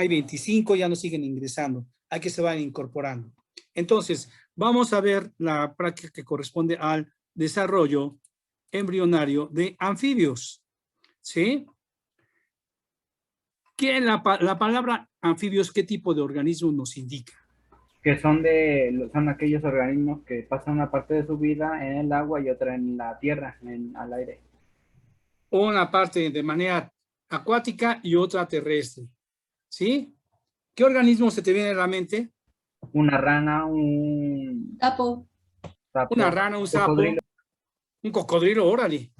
hay 25, ya no siguen ingresando, hay que se van incorporando. Entonces, vamos a ver la práctica que corresponde al desarrollo embrionario de anfibios, ¿sí? ¿Qué la palabra anfibios, qué tipo de organismo nos indica? Que son aquellos organismos que pasan una parte de su vida en el agua y otra en la tierra, al aire. Una parte de manera acuática y otra terrestre, ¿sí? ¿Qué organismo se te viene a la mente? Una rana, un Sapo. Una sapo, rana, un sapo, cocodrilo. un cocodrilo, órale.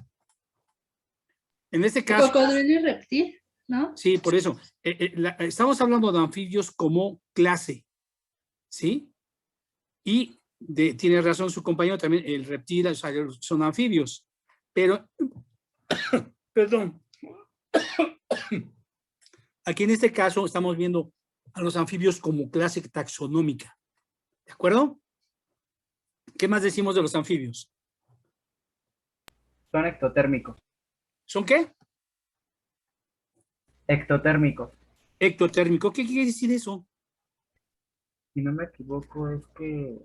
En este El caso, cocodrilo y reptil, ¿no? sí, por eso, estamos hablando de anfibios como clase, ¿sí? Y tiene razón su compañero también, el reptil, o sea, son anfibios, pero, perdón, aquí en este caso estamos viendo a los anfibios como clase taxonómica, ¿de acuerdo? ¿Qué más decimos de los anfibios? Son ectotérmicos. ¿Son qué? Ectotérmicos. Ectotérmico. ¿Qué quiere decir eso? Si no me equivoco, es que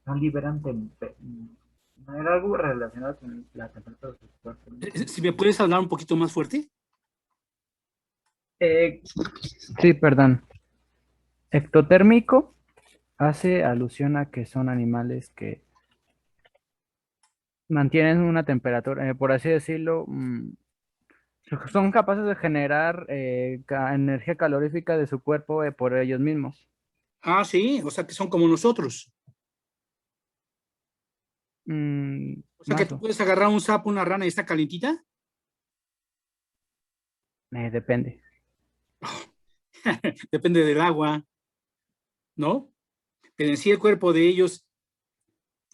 no liberan no era algo relacionado con la temperatura de su cuerpo, ¿no? Si me puedes hablar un poquito más fuerte. Eh, sí, perdón. Ectotérmico hace alusión a que son animales que mantienen una temperatura, por así decirlo, son capaces de generar energía calorífica de su cuerpo por ellos mismos. Ah, sí, o sea que son como nosotros. O sea que Más tú o puedes agarrar un sapo, una rana y está calientita. depende. Depende del agua, ¿no? Pero en sí el cuerpo de ellos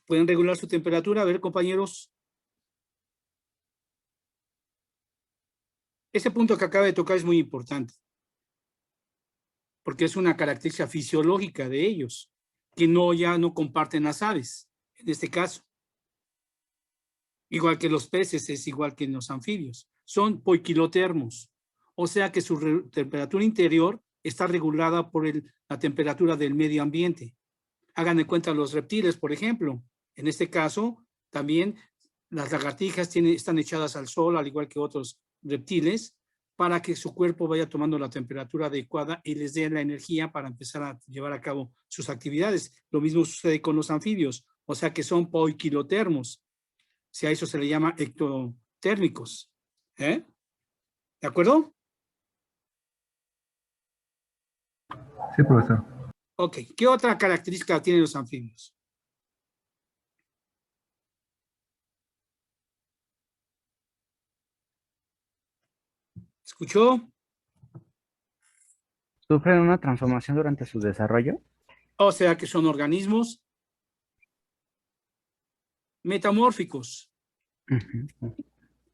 pueden regular su temperatura. A ver, compañeros, ese punto que acaba de tocar es muy importante, porque es una característica fisiológica de ellos, que ya no comparten las aves, en este caso. Igual que los peces, es igual que en los anfibios. Son poiquilotermos, o sea que su temperatura interior está regulada por la temperatura del medio ambiente. Hagan de cuenta los reptiles, por ejemplo. En este caso, también las lagartijas están echadas al sol, al igual que otros reptiles, para que su cuerpo vaya tomando la temperatura adecuada y les dé la energía para empezar a llevar a cabo sus actividades. Lo mismo sucede con los anfibios, o sea que son poiquilotermos. Si a eso se le llama ectotérmicos. ¿De acuerdo? Sí, profesor. Ok. ¿Qué otra característica tienen los anfibios? ¿Escuchó? ¿Sufren una transformación durante su desarrollo? O sea que son organismos metamórficos. Ujú.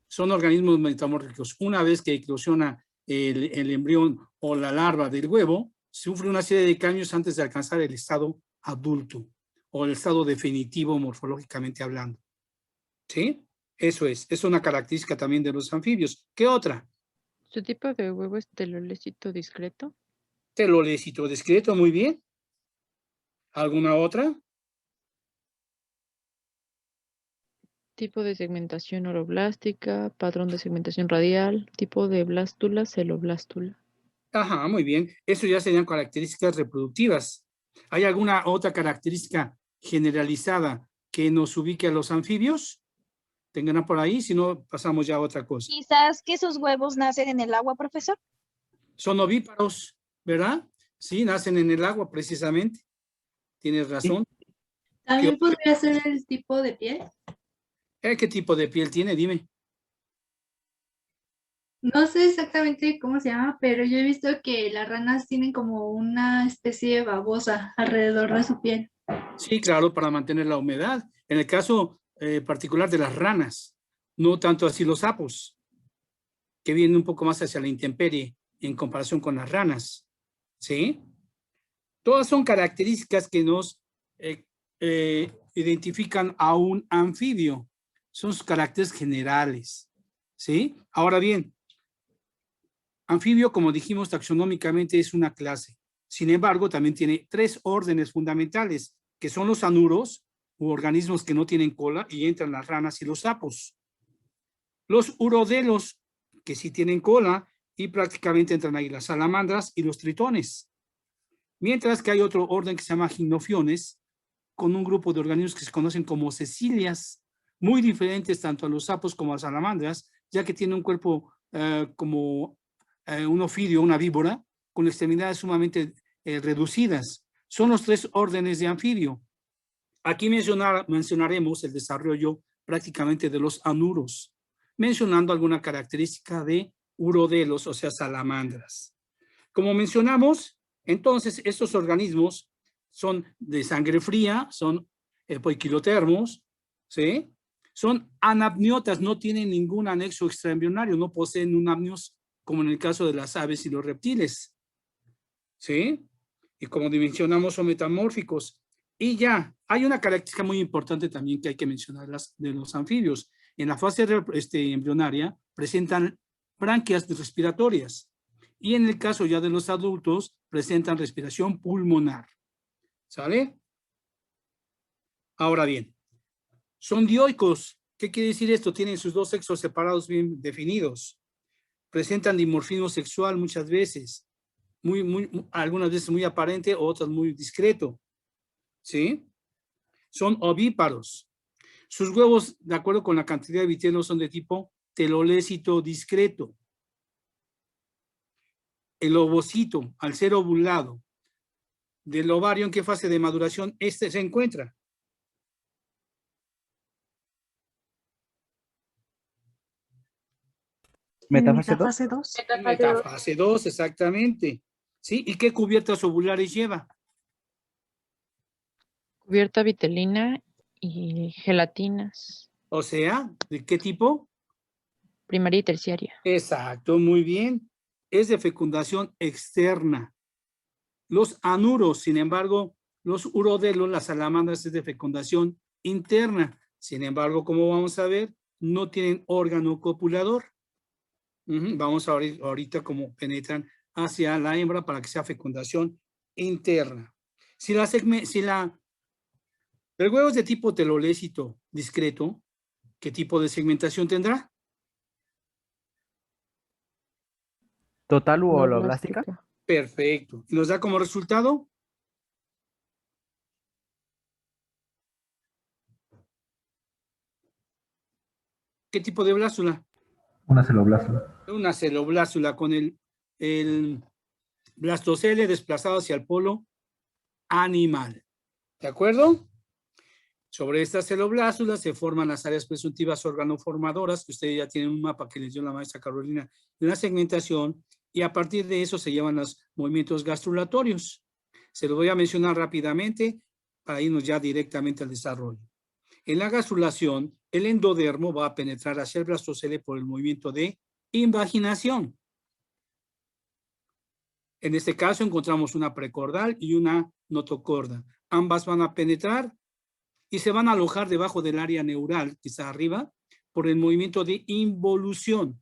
Son organismos metamórficos. Una vez que eclosiona el embrión o la larva del huevo, sufre una serie de cambios antes de alcanzar el estado adulto o el estado definitivo morfológicamente hablando. ¿Sí? Eso es una característica también de los anfibios. ¿Qué otra? Su tipo de huevo es telolecito discreto. Telolecito discreto, muy bien. ¿Alguna otra? Tipo de segmentación oroblástica, patrón de segmentación radial, tipo de blástula, celoblástula. Ajá, muy bien. Eso ya serían características reproductivas. ¿Hay alguna otra característica generalizada que nos ubique a los anfibios? Tengan por ahí, si no, pasamos ya a otra cosa. Quizás que sus huevos nacen en el agua, profesor. Son ovíparos, ¿verdad? Sí, nacen en el agua precisamente. Tienes razón. También podría ser el tipo de piel. ¿Qué tipo de piel tiene? Dime. No sé exactamente cómo se llama, pero yo he visto que las ranas tienen como una especie de babosa alrededor de su piel. Sí, claro, para mantener la humedad. En el caso particular de las ranas, no tanto así los sapos, que vienen un poco más hacia la intemperie en comparación con las ranas. ¿Sí? Todas son características que nos identifican a un anfibio. Son sus caracteres generales. ¿Sí? Ahora bien, Anfibio, como dijimos, taxonómicamente es una clase. Sin embargo, también tiene 3 órdenes fundamentales, que son los anuros, u organismos que no tienen cola, y entran las ranas y los sapos. Los urodelos, que sí tienen cola, y prácticamente entran ahí las salamandras y los tritones. Mientras que hay otro orden que se llama gimnofiones, con un grupo de organismos que se conocen como cecilias, muy diferentes tanto a los sapos como a las salamandras, ya que tienen un cuerpo como un ofidio, una víbora, con extremidades sumamente reducidas. Son los 3 órdenes de anfibio. Aquí mencionaremos el desarrollo prácticamente de los anuros, mencionando alguna característica de urodelos, o sea, salamandras. Como mencionamos, entonces estos organismos son de sangre fría, son poiquilotermos, ¿sí? Son anapniotas, no tienen ningún anexo extraembrionario, no poseen un amnios como en el caso de las aves y los reptiles, ¿sí? Y como mencionamos, son metamórficos. Y ya, hay una característica muy importante también que hay que mencionar de los anfibios. En la fase embrionaria presentan branquias respiratorias y en el caso ya de los adultos presentan respiración pulmonar. ¿Sale? Ahora bien, son dioicos. ¿Qué quiere decir esto? Tienen sus 2 sexos separados bien definidos. Presentan dimorfismo sexual muchas veces, algunas veces muy aparente, otras muy discreto. ¿Sí? Son ovíparos. Sus huevos, de acuerdo con la cantidad de vitello, son de tipo telolécito discreto. El ovocito, al ser ovulado, del ovario, ¿en qué fase de maduración se encuentra? ¿Metafase 2? Metafase 2. Metafase 2, exactamente. ¿Sí? ¿Y qué cubiertas ovulares lleva? Cubierta vitelina y gelatinas, O sea, ¿de qué tipo? primaria y terciaria. Exacto, muy bien. Es de fecundación externa. Los anuros, sin embargo, los urodelos, las salamandras, es de fecundación interna. Sin embargo, como vamos a ver, no tienen órgano copulador. Vamos a ver ahorita cómo penetran hacia la hembra para que sea fecundación interna. El huevo es de tipo telolécito discreto, ¿qué tipo de segmentación tendrá? ¿Total u holoblástica? Perfecto. ¿Y nos da como resultado? ¿Qué tipo de blásula? Una celoblásula. Una celoblásula con el blastocele desplazado hacia el polo animal. ¿De acuerdo? Sobre estas celoblástulas se forman las áreas presuntivas organoformadoras, que ustedes ya tienen un mapa que les dio la maestra Carolina de la segmentación, y a partir de eso se llevan los movimientos gastrulatorios. Se los voy a mencionar rápidamente para irnos ya directamente al desarrollo. En la gastrulación, el endodermo va a penetrar hacia el blastocele por el movimiento de invaginación. En este caso encontramos una precordal y una notocorda. Ambas van a penetrar y se van a alojar debajo del área neural, que está arriba, por el movimiento de involución.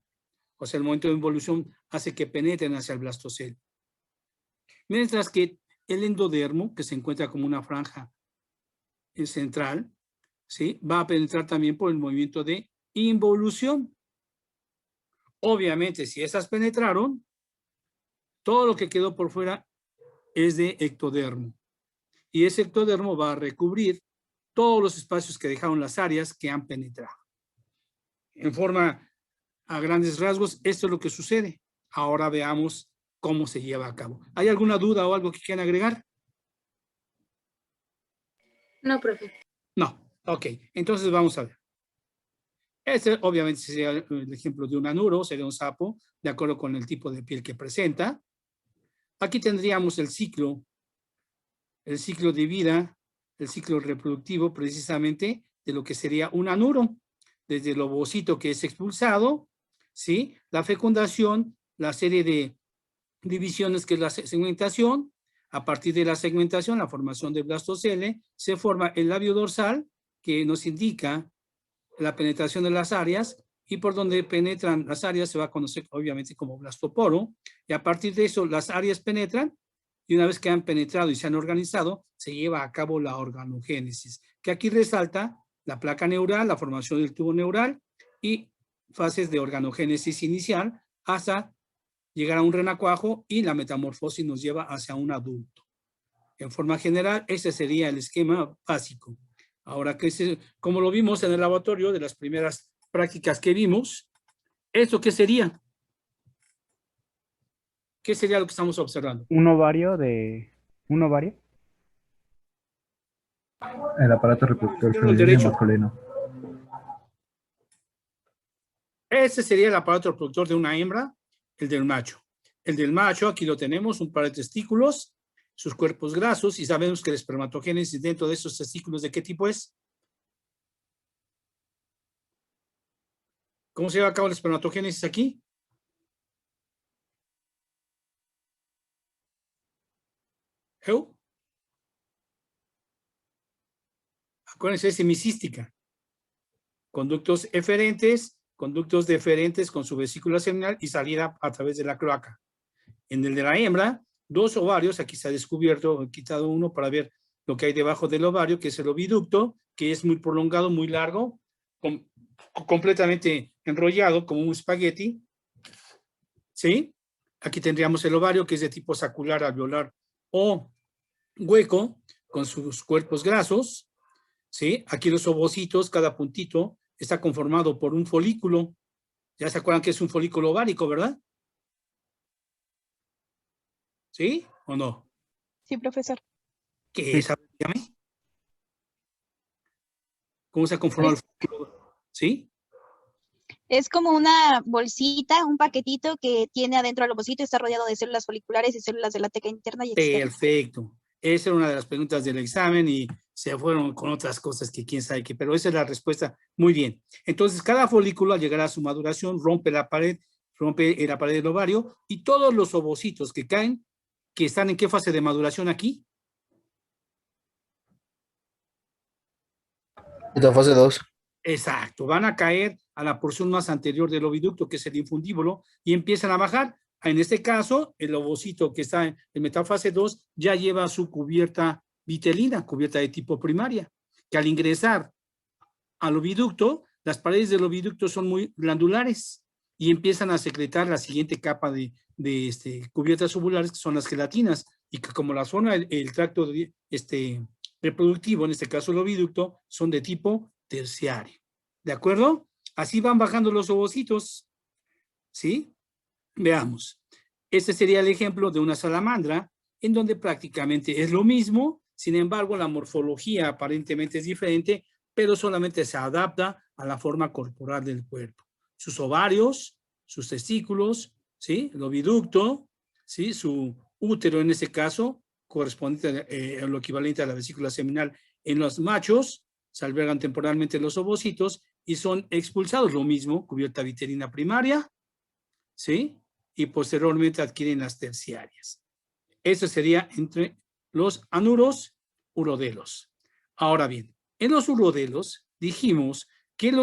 O sea, el movimiento de involución hace que penetren hacia el blastocele. Mientras que el endodermo, que se encuentra como una franja central, ¿sí?, va a penetrar también por el movimiento de involución. Obviamente, si esas penetraron, todo lo que quedó por fuera es de ectodermo. Y ese ectodermo va a recubrir todos los espacios que dejaron las áreas que han penetrado. En forma, a grandes rasgos, esto es lo que sucede. Ahora veamos cómo se lleva a cabo. ¿Hay alguna duda o algo que quieran agregar? No, profe. No. Ok, entonces vamos a ver. Este obviamente sería el ejemplo de un anuro, sería un sapo, de acuerdo con el tipo de piel que presenta. Aquí tendríamos el ciclo de vida, el ciclo reproductivo precisamente de lo que sería un anuro, desde el ovocito que es expulsado, ¿sí?, la fecundación, la serie de divisiones que es la segmentación. A partir de la segmentación, la formación del blastocele, se forma el labio dorsal que nos indica la penetración de las áreas, y por donde penetran las áreas se va a conocer obviamente como blastoporo, y a partir de eso las áreas penetran, y una vez que han penetrado y se han organizado, se lleva a cabo la organogénesis, que aquí resalta la placa neural, la formación del tubo neural y fases de organogénesis inicial hasta llegar a un renacuajo, y la metamorfosis nos lleva hacia un adulto. En forma general, ese sería el esquema básico. Ahora, como lo vimos en el laboratorio de las primeras prácticas que vimos, ¿esto qué sería? ¿Qué sería lo que estamos observando? ¿Un ovario de... ¿Un ovario? El aparato reproductor Izquierdo, el femenino y derecho. masculino. Ese sería el aparato reproductor de una hembra, el del macho. El del macho, aquí lo tenemos, un par de testículos, sus cuerpos grasos, y sabemos que la espermatogénesis dentro de esos testículos, ¿de qué tipo es? ¿Cómo se lleva a cabo la espermatogénesis aquí? ¿Eu? Acuérdense, es semicística. Conductos eferentes, conductos deferentes con su vesícula seminal y salida a través de la cloaca. En el de la hembra, 2 ovarios, aquí se ha descubierto, he quitado uno para ver lo que hay debajo del ovario, que es el oviducto, que es muy prolongado, muy largo, completamente enrollado como un espagueti, ¿sí? Aquí tendríamos el ovario, que es de tipo sacular, alveolar o hueco, con sus cuerpos grasos, ¿sí? Aquí los ovocitos, cada puntito está conformado por un folículo. ¿Ya se acuerdan que es un folículo ovárico, verdad? ¿Sí o no? Sí, profesor. ¿Qué es? Dígame. ¿Cómo se ha conformado el folículo? ¿Sí? Es como una bolsita, un paquetito que tiene adentro el ovocito y está rodeado de células foliculares y células de la teca interna y externa. Perfecto. Esa era una de las preguntas del examen y se fueron con otras cosas que quién sabe qué, pero esa es la respuesta. Muy bien. Entonces, cada folículo al llegar a su maduración rompe la pared del ovario, y todos los ovocitos que caen, que están en qué fase de maduración aquí. La fase 2. Exacto, van a caer a la porción más anterior del oviducto, que es el infundíbulo, y empiezan a bajar. En este caso, el ovocito que está en metafase 2 ya lleva su cubierta vitelina, cubierta de tipo primaria, que al ingresar al oviducto, las paredes del oviducto son muy glandulares y empiezan a secretar la siguiente capa de cubiertas ovulares, que son las gelatinas, y que como las forma el tracto reproductivo, en este caso el oviducto, son de tipo terciario. ¿De acuerdo? Así van bajando los ovocitos. ¿Sí? Veamos. Este sería el ejemplo de una salamandra, en donde prácticamente es lo mismo, sin embargo, la morfología aparentemente es diferente, pero solamente se adapta a la forma corporal del cuerpo. Sus ovarios, sus testículos, ¿sí? El oviducto, ¿sí? Su útero, en este caso, correspondiente a lo equivalente a la vesícula seminal en los machos, se albergan temporalmente los ovocitos y son expulsados, lo mismo, cubierta vitelina primaria, ¿sí? Y posteriormente adquieren las terciarias. Eso sería entre los anuros, urodelos. Ahora bien, en los urodelos dijimos que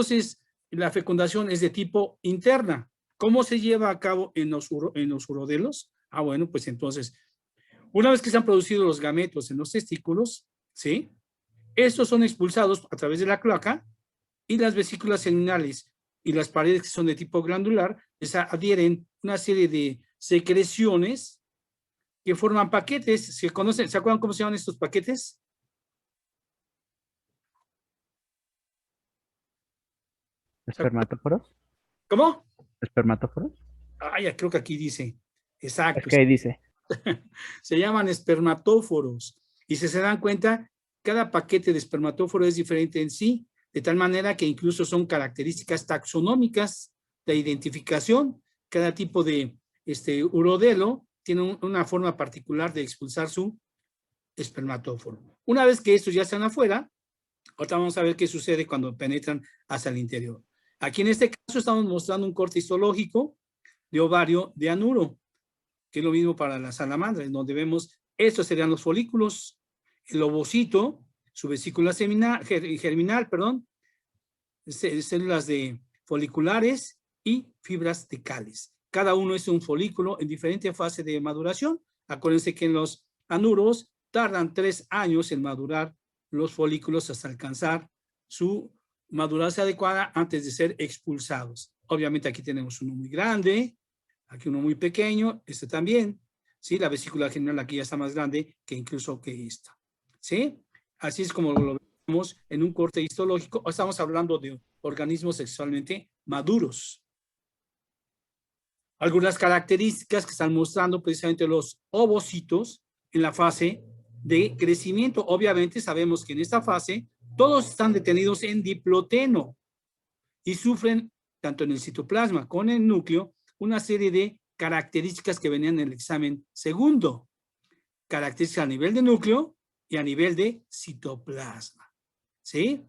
la fecundación es de tipo interna. ¿Cómo se lleva a cabo en los urodelos? Ah, bueno, pues entonces, una vez que se han producido los gametos en los testículos, ¿sí? Estos son expulsados a través de la cloaca, y las vesículas seminales y las paredes que son de tipo glandular les adhieren una serie de secreciones que forman paquetes. ¿Se acuerdan cómo se llaman estos paquetes? ¿Espermatóforos? ¿Cómo? ¿Espermatóforos? Ah, ya creo que aquí dice. Exacto. Es que ahí dice. Se llaman espermatóforos. Y si se dan cuenta, cada paquete de espermatóforo es diferente en sí, de tal manera que incluso son características taxonómicas de identificación. Cada tipo de urodelo tiene una forma particular de expulsar su espermatóforo. Una vez que estos ya están afuera, ahorita vamos a ver qué sucede cuando penetran hacia el interior. Aquí en este caso estamos mostrando un corte histológico de ovario de anuro, que es lo mismo para la salamandra, en donde vemos, estos serían los folículos, el ovocito, su vesícula germinal, perdón, células de foliculares y fibras tecales. Cada uno es un folículo en diferente fase de maduración. Acuérdense que en los anuros tardan 3 años en madurar los folículos hasta alcanzar su maduración adecuada antes de ser expulsados. Obviamente aquí tenemos uno muy grande, aquí uno muy pequeño, este también, ¿sí? La vesícula general aquí ya está más grande que incluso que esta, ¿sí? Así es como lo vemos en un corte histológico. Estamos hablando de organismos sexualmente maduros. Algunas características que están mostrando precisamente los ovocitos en la fase de crecimiento. Obviamente sabemos que en esta fase todos están detenidos en diploteno y sufren tanto en el citoplasma como en el núcleo una serie de características que venían en el examen segundo. Características a nivel de núcleo y a nivel de citoplasma. ¿Sí?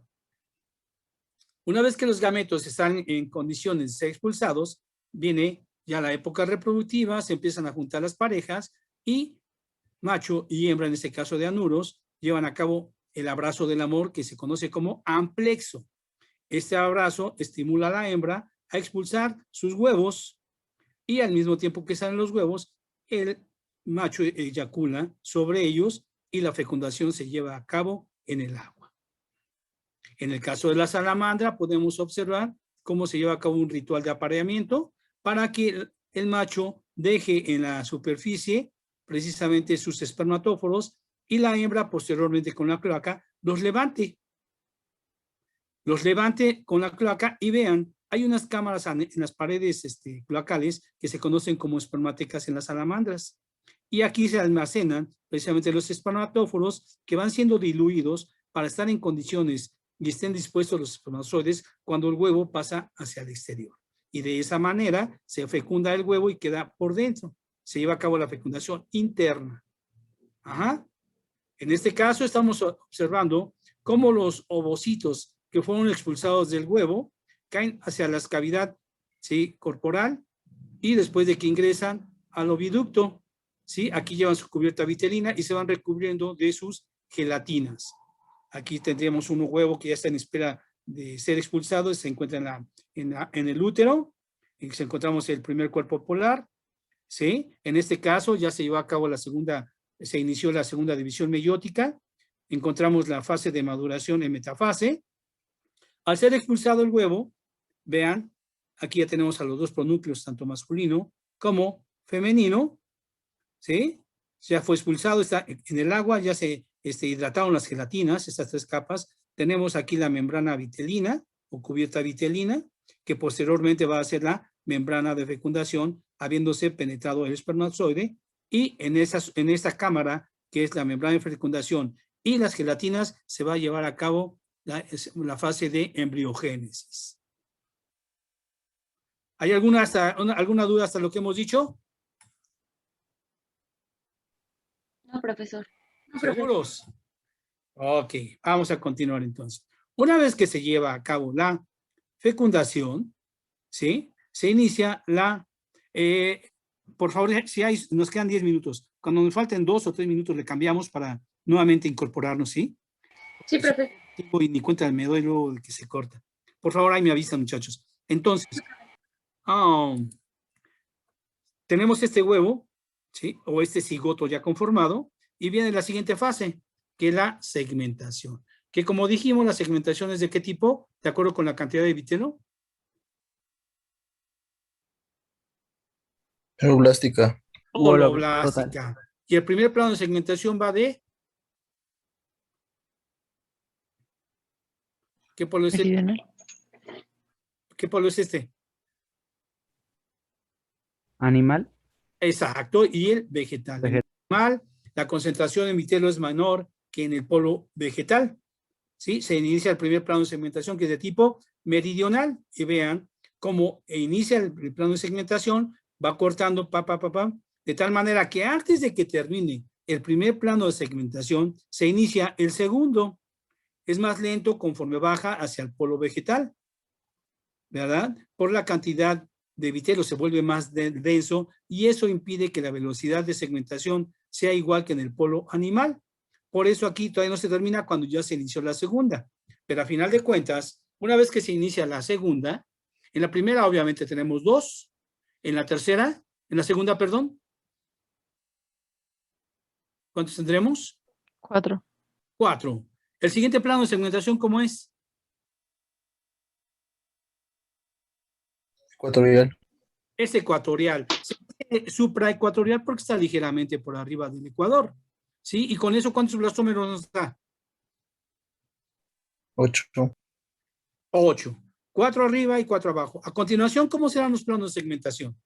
Una vez que los gametos están en condiciones de ser expulsados, viene ya la época reproductiva, se empiezan a juntar las parejas y macho y hembra, en este caso de anuros, llevan a cabo el abrazo del amor que se conoce como amplexo. Este abrazo estimula a la hembra a expulsar sus huevos y al mismo tiempo que salen los huevos, el macho eyacula sobre ellos y la fecundación se lleva a cabo en el agua. En el caso de la salamandra podemos observar cómo se lleva a cabo un ritual de apareamiento para que el macho deje en la superficie precisamente sus espermatóforos y la hembra posteriormente con la cloaca los levante. Los levante con la cloaca y vean, hay unas cámaras en las paredes cloacales que se conocen como espermatecas en las salamandras. Y aquí se almacenan precisamente los espermatóforos que van siendo diluidos para estar en condiciones y estén dispuestos los espermatozoides cuando el huevo pasa hacia el exterior. Y de esa manera se fecunda el huevo y queda por dentro. Se lleva a cabo la fecundación interna. Ajá. En este caso estamos observando cómo los ovocitos que fueron expulsados del huevo caen hacia la cavidad, ¿sí?, corporal y después de que ingresan al oviducto, ¿sí? Aquí llevan su cubierta vitelina y se van recubriendo de sus gelatinas. Aquí tendríamos un huevo que ya está en espera de ser expulsado, se encuentra en el útero, y encontramos el primer cuerpo polar, ¿sí? En este caso ya se llevó a cabo se inició la segunda división meiótica, encontramos la fase de maduración en metafase. Al ser expulsado el huevo, vean, aquí ya tenemos a los dos pronúcleos, tanto masculino como femenino, ¿sí? Ya fue expulsado, está en el agua, ya se hidrataron las gelatinas, estas 3 capas. Tenemos aquí la membrana vitelina o cubierta vitelina, que posteriormente va a ser la membrana de fecundación, habiéndose penetrado el espermatozoide, y en esta cámara, que es la membrana de fecundación y las gelatinas, se va a llevar a cabo la fase de embriogénesis. ¿Hay alguna duda hasta lo que hemos dicho? No, profesor. ¿Seguros? Ok, vamos a continuar entonces. Una vez que se lleva a cabo la fecundación, ¿sí? Se inicia por favor, nos quedan 10 minutos. Cuando nos falten 2 o 3 minutos le cambiamos para nuevamente incorporarnos, ¿sí? Sí, profesor. Y ni cuenta me doy luego de que se corta. Por favor, ahí me avisan, muchachos. Entonces, tenemos este huevo, ¿sí? O este cigoto ya conformado, y viene la siguiente fase, que es la segmentación. Que como dijimos, la segmentación es de qué tipo, de acuerdo con la cantidad de vitelo. Holoblástica. Holoblástica. Y el primer plano de segmentación va de... ¿Qué polo es este? Meridional. ¿Qué polo es este? Animal. Exacto, y el vegetal. En el animal, la concentración en vitelo es menor que en el polo vegetal. ¿Sí? Se inicia el primer plano de segmentación, que es de tipo meridional, y vean cómo inicia el plano de segmentación, va cortando, de tal manera que antes de que termine el primer plano de segmentación, se inicia el segundo. Es más lento conforme baja hacia el polo vegetal, ¿verdad? Por la cantidad de vitelo se vuelve más denso y eso impide que la velocidad de segmentación sea igual que en el polo animal. Por eso aquí todavía no se termina cuando ya se inició la segunda. Pero a final de cuentas, una vez que se inicia la segunda, En la primera, obviamente, tenemos 2. En la tercera, en la segunda, perdón. ¿Cuántos tendremos? 4. 4. El siguiente plano de segmentación, ¿cómo es? Ecuatorial. Es ecuatorial. Supraecuatorial porque está ligeramente por arriba del ecuador. ¿Sí? Y con eso, ¿cuántos blastómeros nos da? 8. 8. 4 arriba y 4 abajo. A continuación, ¿cómo serán los planos de segmentación?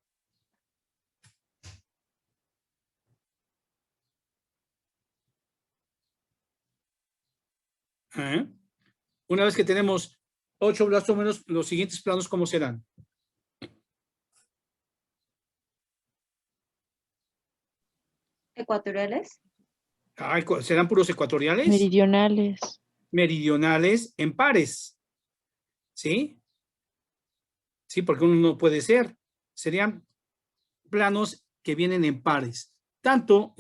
Una vez que tenemos 8 blastómeros, los siguientes planos, ¿cómo serán? Ecuatoriales. ¿Serán puros ecuatoriales? Meridionales. Meridionales en pares. ¿Sí? Sí, porque uno no puede ser. Serían planos que vienen en pares, tanto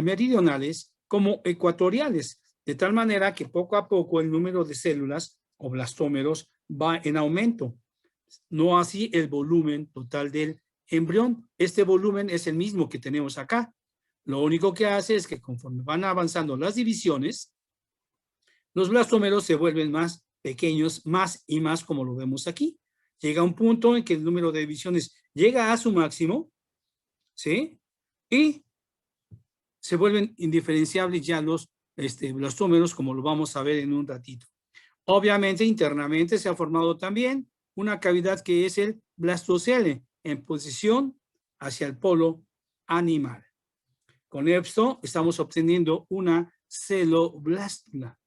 meridionales como ecuatoriales, de tal manera que poco a poco el número de células o blastómeros va en aumento. No así el volumen total del embrión. Este volumen es el mismo que tenemos acá. Lo único que hace es que conforme van avanzando las divisiones, los blastómeros se vuelven más pequeños, más y más, como lo vemos aquí. Llega un punto en que el número de divisiones llega a su máximo, ¿sí? Y se vuelven indiferenciables ya los blastómeros, como lo vamos a ver en un ratito. Obviamente, internamente se ha formado también una cavidad que es el blastocele, en posición hacia el polo animal. Con esto estamos obteniendo una celoblástula.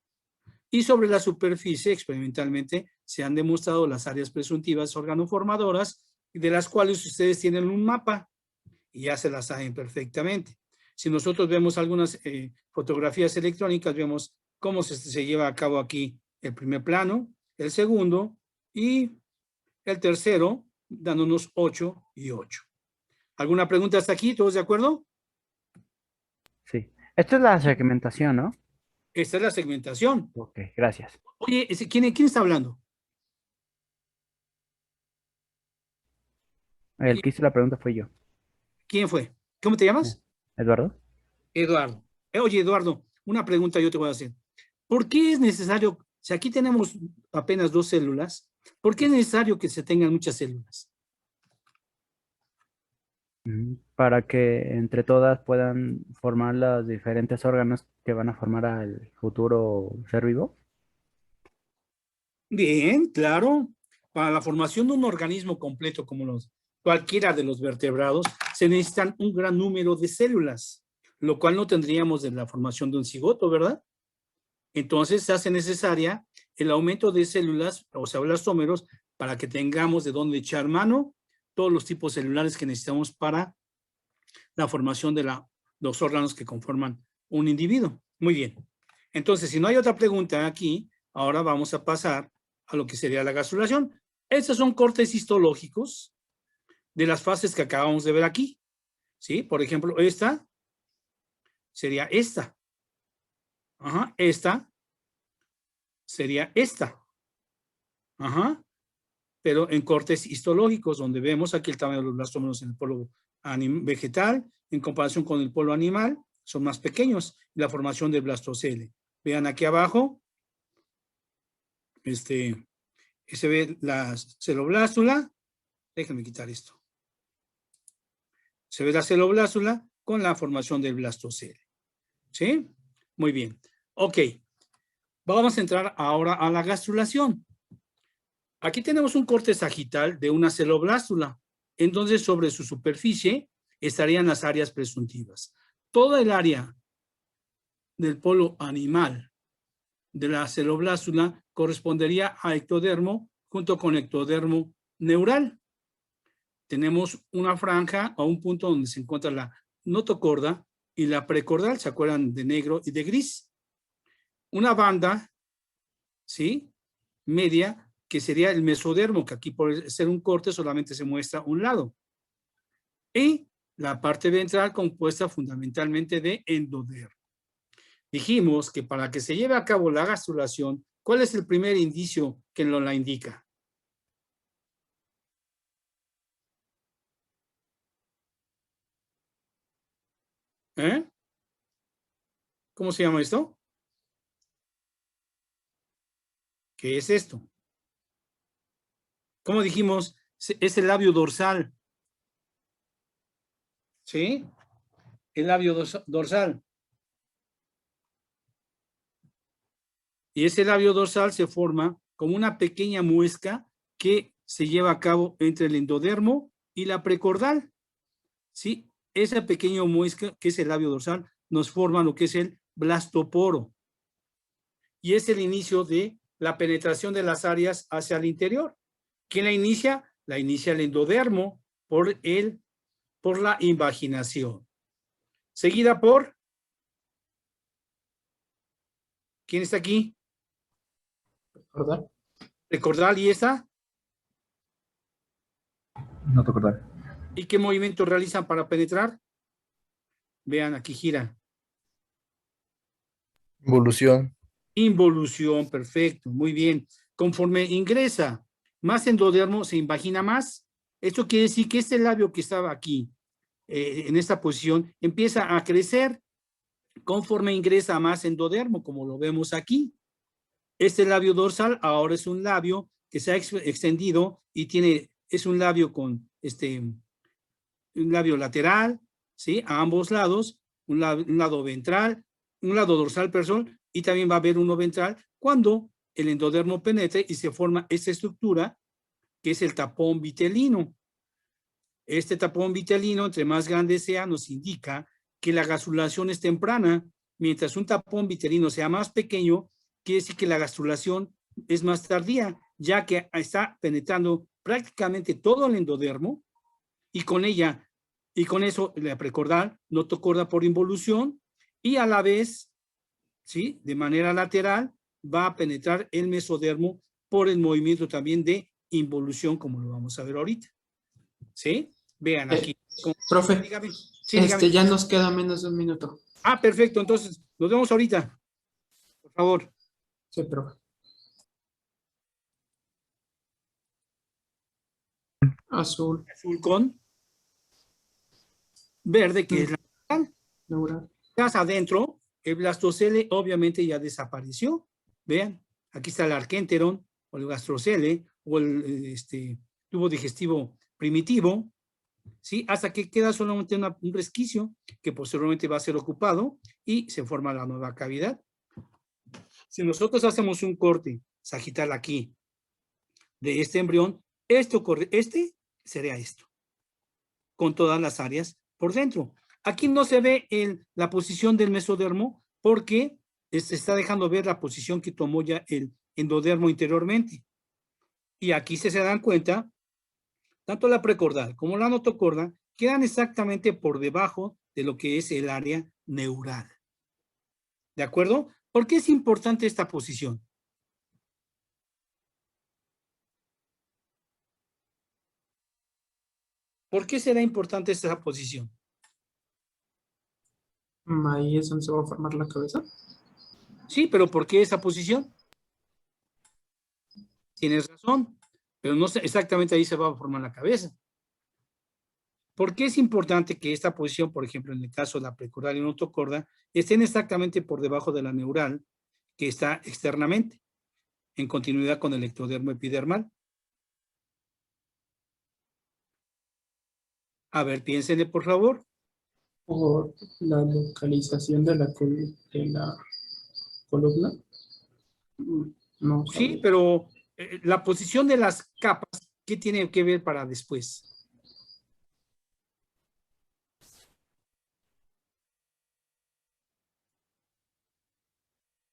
Y sobre la superficie, experimentalmente, se han demostrado las áreas presuntivas organoformadoras, de las cuales ustedes tienen un mapa y ya se las saben perfectamente. Si nosotros vemos algunas fotografías electrónicas, vemos cómo se lleva a cabo aquí el primer plano, el segundo y el tercero, dándonos 8 y 8. ¿Alguna pregunta hasta aquí? ¿Todos de acuerdo? Sí. Esto es la segmentación, ¿no? Esta es la segmentación. Ok, gracias. Oye, ¿quién está hablando? El que hizo la pregunta fue yo. ¿Quién fue? ¿Cómo te llamas? ¿Eduardo? Eduardo. Oye, Eduardo, una pregunta yo te voy a hacer. ¿Por qué es necesario, si aquí tenemos apenas 2 células, ¿por qué es necesario que se tengan muchas células? Para que entre todas puedan formar los diferentes órganos que van a formar al futuro ser vivo. Bien, claro. Para la formación de un organismo completo como cualquiera de los vertebrados, se necesitan un gran número de células, lo cual no tendríamos de la formación de un cigoto, ¿verdad? Entonces se hace necesaria el aumento de células, o sea, blastómeros, para que tengamos de dónde echar mano todos los tipos celulares que necesitamos para la formación de los órganos que conforman un individuo. Muy bien. Entonces, si no hay otra pregunta aquí, ahora vamos a pasar a lo que sería la gastrulación. Estos son cortes histológicos de las fases que acabamos de ver aquí. ¿Sí? Por ejemplo, esta sería esta. Ajá, esta sería esta. Ajá. Pero en cortes histológicos, donde vemos aquí el tamaño de los blastómeros en el polo vegetal, en comparación con el polo animal, son más pequeños. La formación del blastocele. Vean aquí abajo, se ve la celoblástula. Déjenme quitar esto. Se ve la celoblástula con la formación del blastocele. ¿Sí? Muy bien. Ok. Vamos a entrar ahora a la gastrulación. Aquí tenemos un corte sagital de una celoblástula. Entonces, sobre su superficie estarían las áreas presuntivas. Toda el área del polo animal de la celoblástula correspondería a ectodermo junto con ectodermo neural. Tenemos una franja o un punto donde se encuentra la notocorda y la precordal, ¿se acuerdan? De negro y de gris. Una banda, ¿sí? Media, que sería el mesodermo, que aquí por ser un corte solamente se muestra un lado. Y la parte ventral compuesta fundamentalmente de endodermo. Dijimos que para que se lleve a cabo la gastrulación, ¿cuál es el primer indicio que nos la indica? ¿Eh? ¿Cómo se llama esto? ¿Qué es esto? ¿Cómo dijimos? Es el labio dorsal. ¿Sí? El labio dorsal. Y ese labio dorsal se forma como una pequeña muesca que se lleva a cabo entre el endodermo y la precordal. ¿Sí? Esa pequeña muesca, que es el labio dorsal, nos forma lo que es el blastoporo. Y es el inicio de la penetración de las áreas hacia el interior. ¿Quién la inicia? La inicia el endodermo por la invaginación. Seguida por... ¿Quién está aquí? ¿Verdad? Precordal, ¿y esa? No te acordar. ¿Y qué movimiento realizan para penetrar? Vean, aquí gira. Involución. Involución, perfecto, muy bien. Conforme ingresa más endodermo, se invagina más. Esto quiere decir que este labio que estaba aquí, en esta posición, empieza a crecer conforme ingresa más endodermo, como lo vemos aquí. Este labio dorsal ahora es un labio que se ha extendido y es un labio con un labio lateral, ¿sí? A ambos lados, un lado ventral, un lado dorsal, perdón, y también va a haber uno ventral cuando el endodermo penetre y se forma esta estructura que es el tapón vitelino. Este tapón vitelino, entre más grande sea, nos indica que la gastrulación es temprana, mientras un tapón vitelino sea más pequeño, quiere decir que la gastrulación es más tardía, ya que está penetrando prácticamente todo el endodermo y con eso la precordal notocorda por involución y a la vez, ¿sí? De manera lateral va a penetrar el mesodermo por el movimiento también de involución, como lo vamos a ver ahorita. ¿Sí? Vean aquí. Profe, Dígame. Sí, dígame. ya nos queda menos de un minuto. Ah, perfecto. Entonces, nos vemos ahorita. Por favor. Sí, profe. Azul. Azul con verde, que es la neural. Más adentro, el blastocele obviamente ya desapareció. Vean, aquí está el arquénteron, o el gastrocele, o el tubo digestivo primitivo, ¿sí? Hasta que queda solamente un resquicio que posteriormente va a ser ocupado y se forma la nueva cavidad. Si nosotros hacemos un corte sagital aquí de este embrión, este sería esto, con todas las áreas por dentro. Aquí no se ve la posición del mesodermo porque se está dejando ver la posición que tomó ya el endodermo interiormente. Y aquí se dan cuenta, tanto la precordal como la notocorda quedan exactamente por debajo de lo que es el área neural. ¿De acuerdo? ¿Por qué es importante esta posición? ¿Por qué será importante esta posición? Ahí es donde se va a formar la cabeza. Sí, pero ¿por qué esa posición? Tienes razón, pero no sé exactamente ahí se va a formar la cabeza. ¿Por qué es importante que esta posición, por ejemplo, en el caso de la precordal y notocorda, estén exactamente por debajo de la neural que está externamente, en continuidad con el ectodermo epidermal? A ver, piénsenle, por favor. Por la localización de la columna. No. Sí, pero la posición de las capas, ¿qué tiene que ver para después?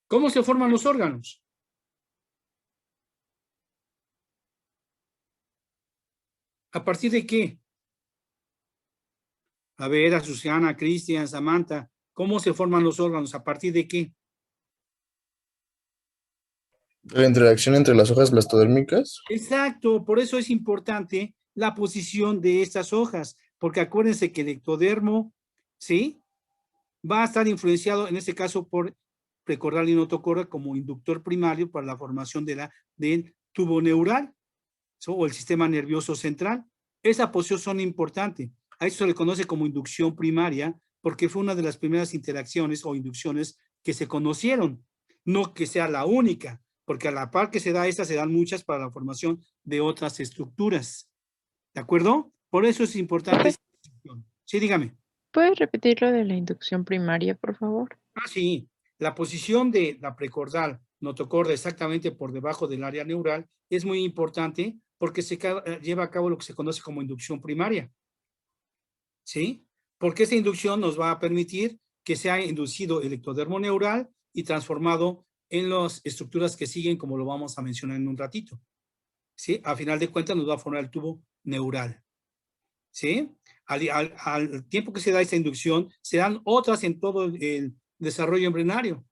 ¿Cómo se forman los órganos? ¿A partir de qué? A ver, a Susana, Cristian, Samantha, ¿cómo se forman los órganos? ¿A partir de qué? La interacción entre las hojas blastodérmicas. Exacto, por eso es importante la posición de estas hojas, porque acuérdense que el ectodermo, ¿sí? Va a estar influenciado, en este caso, por precordal y notocorda como inductor primario para la formación del tubo neural, ¿sí? O el sistema nervioso central. Esa posición es importante. A eso se le conoce como inducción primaria, porque fue una de las primeras interacciones o inducciones que se conocieron, no que sea la única, porque a la par que se da esta, se dan muchas para la formación de otras estructuras. ¿De acuerdo? Por eso es importante esta distinción. Sí, dígame. ¿Puedes repetir lo de la inducción primaria, por favor? Ah, sí. La posición de la precordal notocorda exactamente por debajo del área neural es muy importante porque se lleva a cabo lo que se conoce como inducción primaria. ¿Sí? Porque esta inducción nos va a permitir que sea inducido el ectodermo neural y transformado en las estructuras que siguen, como lo vamos a mencionar en un ratito. ¿Sí? A final de cuentas nos va a formar el tubo neural. ¿Sí? Al tiempo que se da esta inducción, se dan otras en todo el desarrollo embrionario,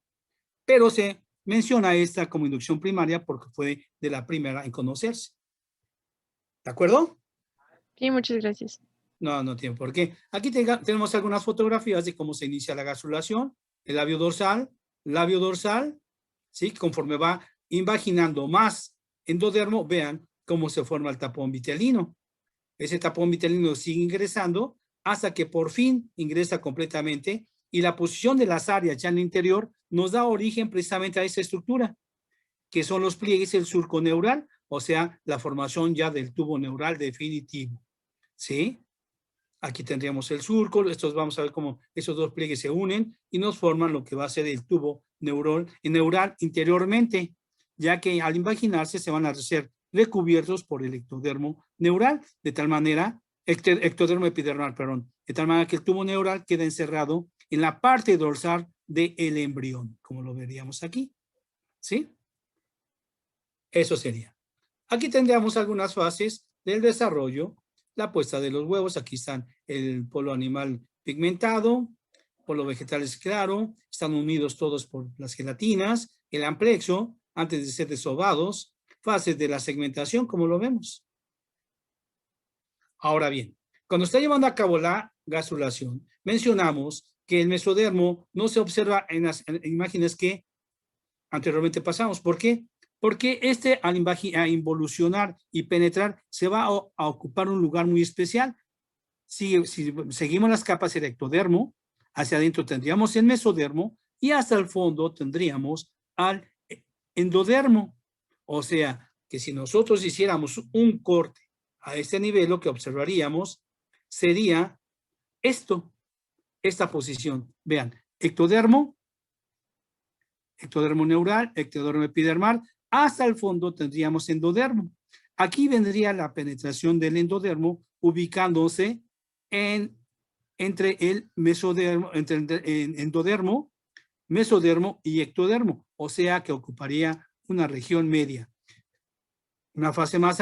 pero se menciona esta como inducción primaria porque fue de la primera en conocerse. ¿De acuerdo? Sí, muchas gracias. No tiene por qué. Aquí tenemos algunas fotografías de cómo se inicia la gastrulación, el labio dorsal, ¿sí? Conforme va invaginando más endodermo, vean cómo se forma el tapón vitelino. Ese tapón vitelino sigue ingresando hasta que por fin ingresa completamente y la posición de las áreas ya en el interior nos da origen precisamente a esa estructura, que son los pliegues del surco neural, o sea, la formación ya del tubo neural definitivo. ¿Sí? Aquí tendríamos el surco, vamos a ver cómo esos dos pliegues se unen y nos forman lo que va a ser el tubo neural interiormente, ya que al invaginarse se van a ser recubiertos por el ectodermo neural, de tal manera, ectodermo epidermal, perdón, de tal manera que el tubo neural queda encerrado en la parte dorsal del embrión, como lo veríamos aquí. ¿Sí? Eso sería. Aquí tendríamos algunas fases del desarrollo. La puesta de los huevos, aquí están el polo animal pigmentado, polo vegetal es claro, están unidos todos por las gelatinas, el amplexo, antes de ser desovados, fases de la segmentación, como lo vemos. Ahora bien, cuando está llevando a cabo la gastrulación, mencionamos que el mesodermo no se observa en las imágenes que anteriormente pasamos. ¿Por qué? Porque al involucionar y penetrar se va a ocupar un lugar muy especial. Si seguimos las capas del ectodermo, hacia adentro tendríamos el mesodermo y hasta el fondo tendríamos al endodermo. O sea, que si nosotros hiciéramos un corte a este nivel, lo que observaríamos sería esta posición. Vean, ectodermo neural, ectodermo epidermal, hasta el fondo tendríamos endodermo. Aquí vendría la penetración del endodermo ubicándose entre el mesodermo, entre el endodermo, mesodermo y ectodermo, o sea que ocuparía una región media. En una fase más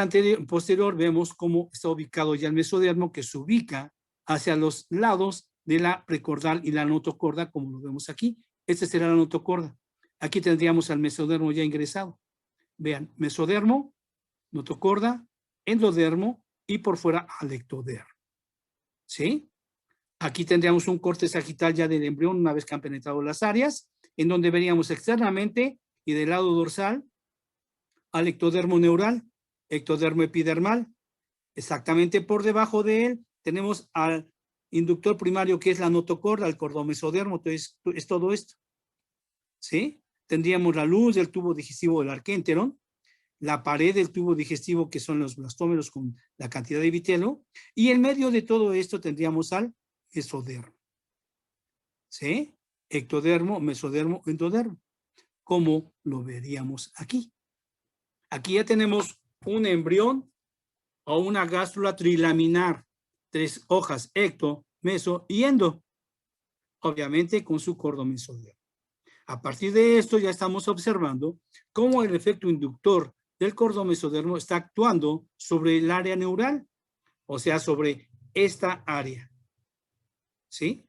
posterior vemos cómo está ubicado ya el mesodermo, que se ubica hacia los lados de la precordal y la notocorda, como lo vemos aquí. Esta será la notocorda. Aquí tendríamos al mesodermo ya ingresado. Vean, mesodermo, notocorda, endodermo y por fuera al ectodermo. ¿Sí? Aquí tendríamos un corte sagital ya del embrión una vez que han penetrado las áreas, en donde veríamos externamente y del lado dorsal al ectodermo neural, ectodermo epidermal. Exactamente por debajo de él tenemos al inductor primario, que es la notocorda, el cordomesodermo, entonces es todo esto. ¿Sí? Tendríamos la luz del tubo digestivo del arquénteron, la pared del tubo digestivo, que son los blastómeros con la cantidad de vitelo, y en medio de todo esto tendríamos al mesodermo. ¿Sí? Ectodermo, mesodermo, endodermo, como lo veríamos aquí. Aquí ya tenemos un embrión o una gástrula trilaminar, 3 hojas, ecto, meso y endo, obviamente con su cordomesodermo. A partir de esto ya estamos observando cómo el efecto inductor del cordomesodermo está actuando sobre el área neural, o sea, sobre esta área. ¿Sí?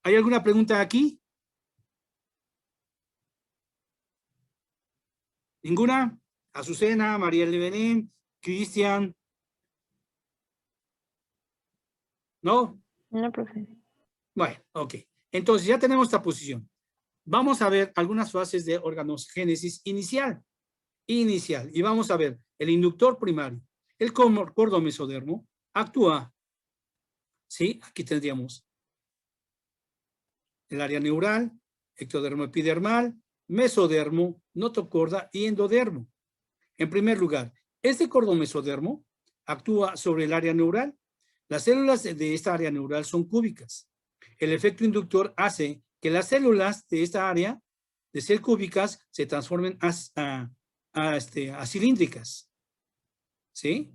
¿Hay alguna pregunta aquí? ¿Ninguna? Azucena, María Belén, Cristian. ¿No? No, profe. Bueno, ok. Entonces ya tenemos esta posición. Vamos a ver algunas fases de organogénesis inicial. Y vamos a ver el inductor primario. El cordomesodermo actúa. ¿Sí? Aquí tendríamos el área neural, ectodermo epidermal, mesodermo, notocorda y endodermo. En primer lugar, este cordomesodermo actúa sobre el área neural. Las células de esta área neural son cúbicas. El efecto inductor hace que las células de esta área de ser cúbicas se transformen a cilíndricas. ¿Sí?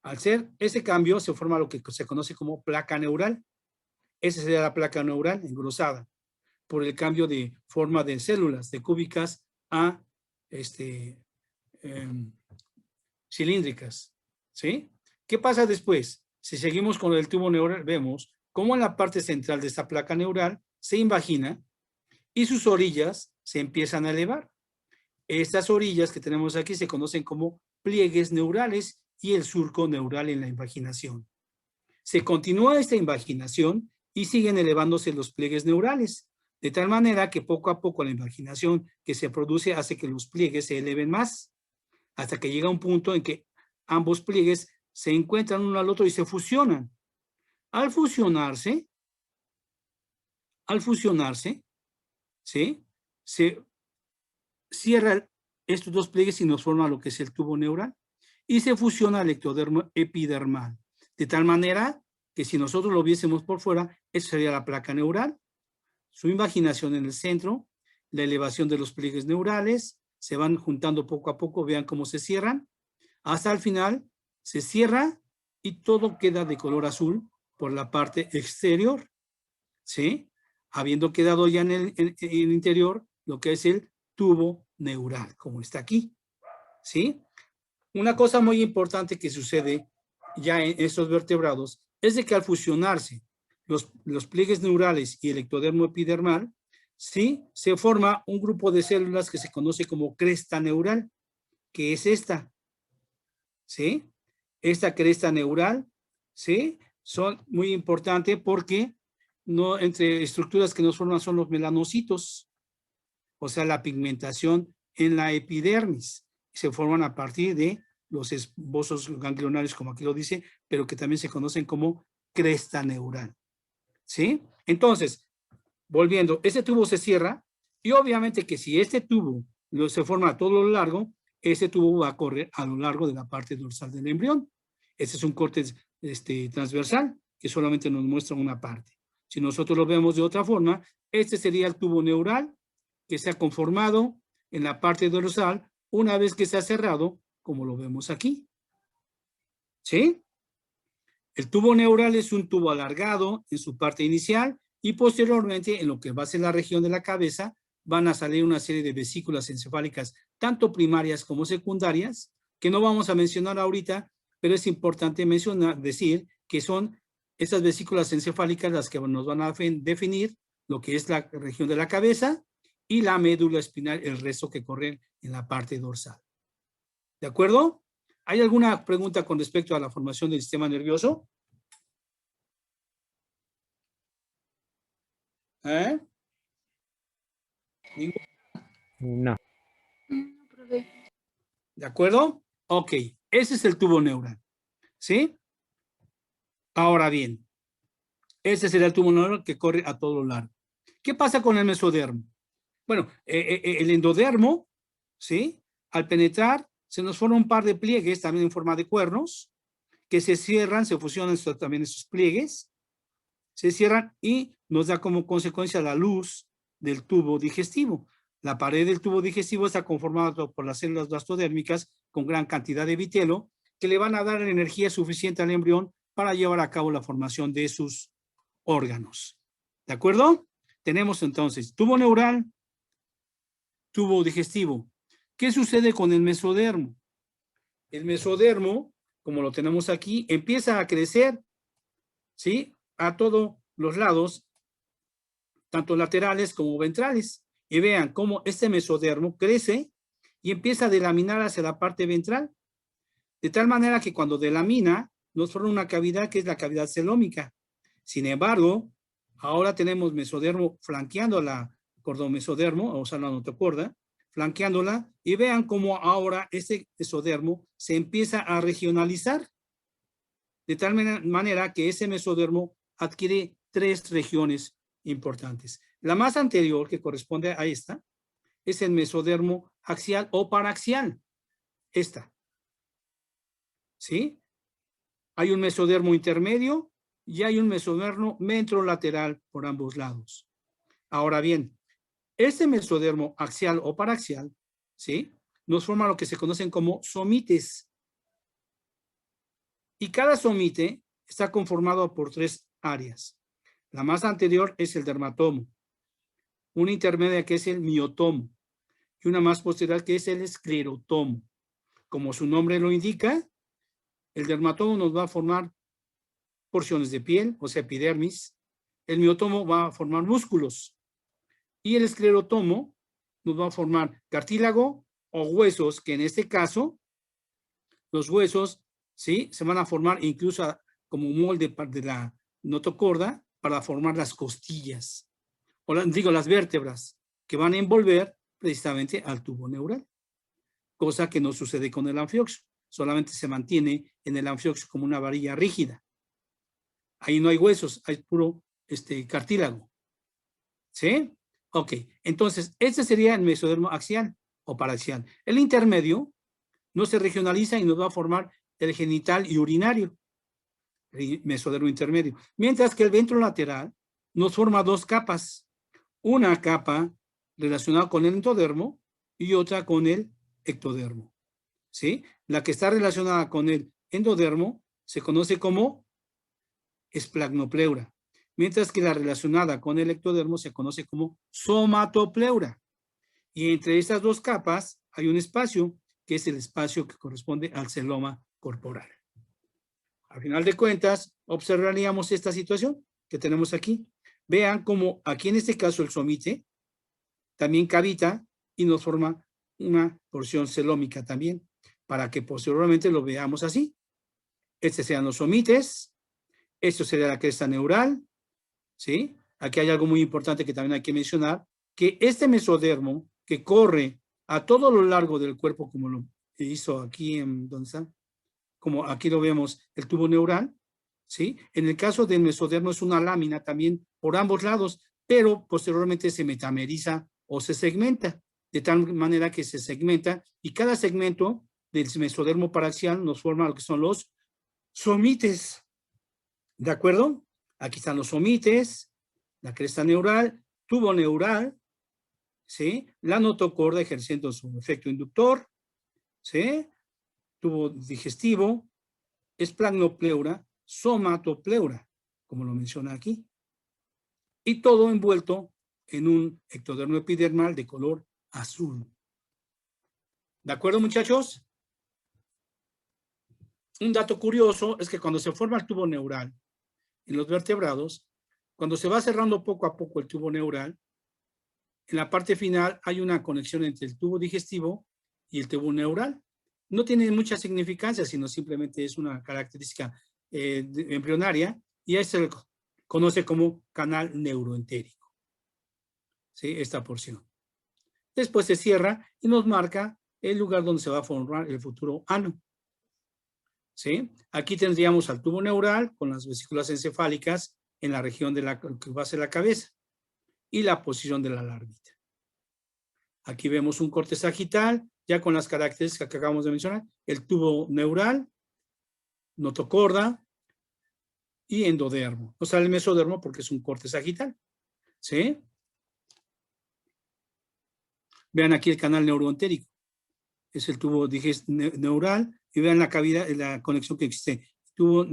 Al ser ese cambio se forma lo que se conoce como placa neural. Esa sería la placa neural engrosada por el cambio de forma de células de cúbicas a cilíndricas. ¿Sí? ¿Qué pasa después? Si seguimos con el tubo neural, vemos cómo en la parte central de esta placa neural se invagina y sus orillas se empiezan a elevar. Estas orillas que tenemos aquí se conocen como pliegues neurales y el surco neural en la invaginación. Se continúa esta invaginación y siguen elevándose los pliegues neurales, de tal manera que poco a poco la invaginación que se produce hace que los pliegues se eleven más, hasta que llega un punto en que ambos pliegues se encuentran uno al otro y se fusionan. Al fusionarse, ¿sí? Se cierran estos dos pliegues y nos forma lo que es el tubo neural y se fusiona el ectodermo epidermal, de tal manera que si nosotros lo viésemos por fuera, eso sería la placa neural, su invaginación en el centro, la elevación de los pliegues neurales, se van juntando poco a poco, vean cómo se cierran, hasta el final se cierra y todo queda de color azul por la parte exterior, ¿sí? Habiendo quedado ya en el interior lo que es el tubo neural, como está aquí, ¿sí? Una cosa muy importante que sucede ya en estos vertebrados es de que al fusionarse los pliegues neurales y el ectodermo epidermal, ¿sí? Se forma un grupo de células que se conoce como cresta neural, que es esta, ¿sí? Esta cresta neural, ¿sí? Son muy importantes porque no, entre estructuras que nos forman son los melanocitos, o sea, la pigmentación en la epidermis. Se forman a partir de los esbozos ganglionarios, como aquí lo dice, pero que también se conocen como cresta neural. ¿Sí? Entonces, volviendo, este tubo se cierra y obviamente que si este tubo se forma a todo lo largo, ese tubo va a correr a lo largo de la parte dorsal del embrión. Este es un corte transversal que solamente nos muestra una parte. Si nosotros lo vemos de otra forma, este sería el tubo neural que se ha conformado en la parte dorsal una vez que se ha cerrado, como lo vemos aquí. ¿Sí? El tubo neural es un tubo alargado en su parte inicial y posteriormente en lo que va a ser la región de la cabeza van a salir una serie de vesículas encefálicas, tanto primarias como secundarias, que no vamos a mencionar ahorita, pero es importante decir que son estas vesículas encefálicas las que nos van a definir lo que es la región de la cabeza y la médula espinal, el resto que corre en la parte dorsal. ¿De acuerdo? ¿Hay alguna pregunta con respecto a la formación del sistema nervioso? ¿Eh? No. ¿De acuerdo? Ok, ese es el tubo neural. ¿Sí? Ahora bien, ese será el tubo neural que corre a todo lo largo. ¿Qué pasa con el mesodermo? Bueno, el endodermo, ¿sí? Al penetrar, se nos forma un par de pliegues también en forma de cuernos que se cierran, se fusionan también esos pliegues, se cierran y nos da como consecuencia la luz del tubo digestivo. La pared del tubo digestivo está conformada por las células blastodérmicas con gran cantidad de vitelo que le van a dar energía suficiente al embrión para llevar a cabo la formación de sus órganos. ¿De acuerdo? Tenemos entonces tubo neural, tubo digestivo. ¿Qué sucede con el mesodermo? El mesodermo, como lo tenemos aquí, empieza a crecer, ¿sí? A todos los lados, tanto laterales como ventrales. Y vean cómo este mesodermo crece y empieza a delaminar hacia la parte ventral, de tal manera que cuando delamina, nos forma una cavidad que es la cavidad celómica. Sin embargo, ahora tenemos mesodermo flanqueando la cordomesodermo, o sea, la notocorda, flanqueándola, y vean cómo ahora este mesodermo se empieza a regionalizar, de tal manera que ese mesodermo adquiere 3 regiones importantes. La más anterior, que corresponde a esta, es el mesodermo axial o paraxial. Esta. ¿Sí? Hay un mesodermo intermedio y hay un mesodermo ventrolateral por ambos lados. Ahora bien, este mesodermo axial o paraxial, ¿sí?, nos forma lo que se conocen como somites. Y cada somite está conformado por 3 áreas. La más anterior es el dermatomo, una intermedia que es el miotomo y una más posterior que es el esclerotomo. Como su nombre lo indica, el dermatomo nos va a formar porciones de piel, o sea, epidermis. El miotomo va a formar músculos y el esclerotomo nos va a formar cartílago o huesos, que en este caso, los huesos, ¿sí?, se van a formar incluso como un molde de la notocorda para formar las costillas, o las vértebras, que van a envolver precisamente al tubo neural, cosa que no sucede con el anfioxo, solamente se mantiene en el anfioxo como una varilla rígida. Ahí no hay huesos, hay puro cartílago. ¿Sí? Ok, entonces, este sería el mesodermo axial o paraxial. El intermedio no se regionaliza y nos va a formar el genital y urinario, el mesodermo intermedio. Mientras que el ventrolateral nos forma 2 capas. Una capa relacionada con el endodermo y otra con el ectodermo. ¿Sí? La que está relacionada con el endodermo se conoce como esplagnopleura, mientras que la relacionada con el ectodermo se conoce como somatopleura. Y entre estas 2 capas hay un espacio, que es el espacio que corresponde al celoma corporal. Al final de cuentas, observaríamos esta situación que tenemos aquí. Vean cómo aquí en este caso el somite también cavita y nos forma una porción celómica también, para que posteriormente lo veamos así. Estos sean los somites, esto sería la cresta neural, ¿sí? Aquí hay algo muy importante que también hay que mencionar, que este mesodermo que corre a todo lo largo del cuerpo, como lo hizo aquí, ¿dónde está? Como aquí lo vemos, el tubo neural, ¿sí? En el caso del mesodermo es una lámina también por ambos lados, pero posteriormente se metameriza o se segmenta, de tal manera que se segmenta y cada segmento del mesodermo paraxial nos forma lo que son los somites. ¿De acuerdo? Aquí están los somites, la cresta neural, tubo neural, ¿sí? La notocorda ejerciendo su efecto inductor, ¿sí? Tubo digestivo, esplagnopleura, somatopleura, como lo menciona aquí. Y todo envuelto en un ectodermo epidermal de color azul. ¿De acuerdo, muchachos? Un dato curioso es que cuando se forma el tubo neural en los vertebrados, cuando se va cerrando poco a poco el tubo neural, en la parte final hay una conexión entre el tubo digestivo y el tubo neural. No tiene mucha significancia, sino simplemente es una característica embrionaria y ahí se le conoce como canal neuroentérico. ¿Sí? Esta porción. Después se cierra y nos marca el lugar donde se va a formar el futuro ano. ¿Sí? Aquí tendríamos al tubo neural con las vesículas encefálicas en la región de la que va a ser la cabeza y la posición de la larvita. Aquí vemos un corte sagital, ya con las características que acabamos de mencionar, el tubo neural, notocorda y endodermo. O sea, el mesodermo porque es un corte sagital. ¿Sí? Vean aquí el canal neuroentérico. Es el tubo neural y vean la cavidad, la conexión que existe. Tubo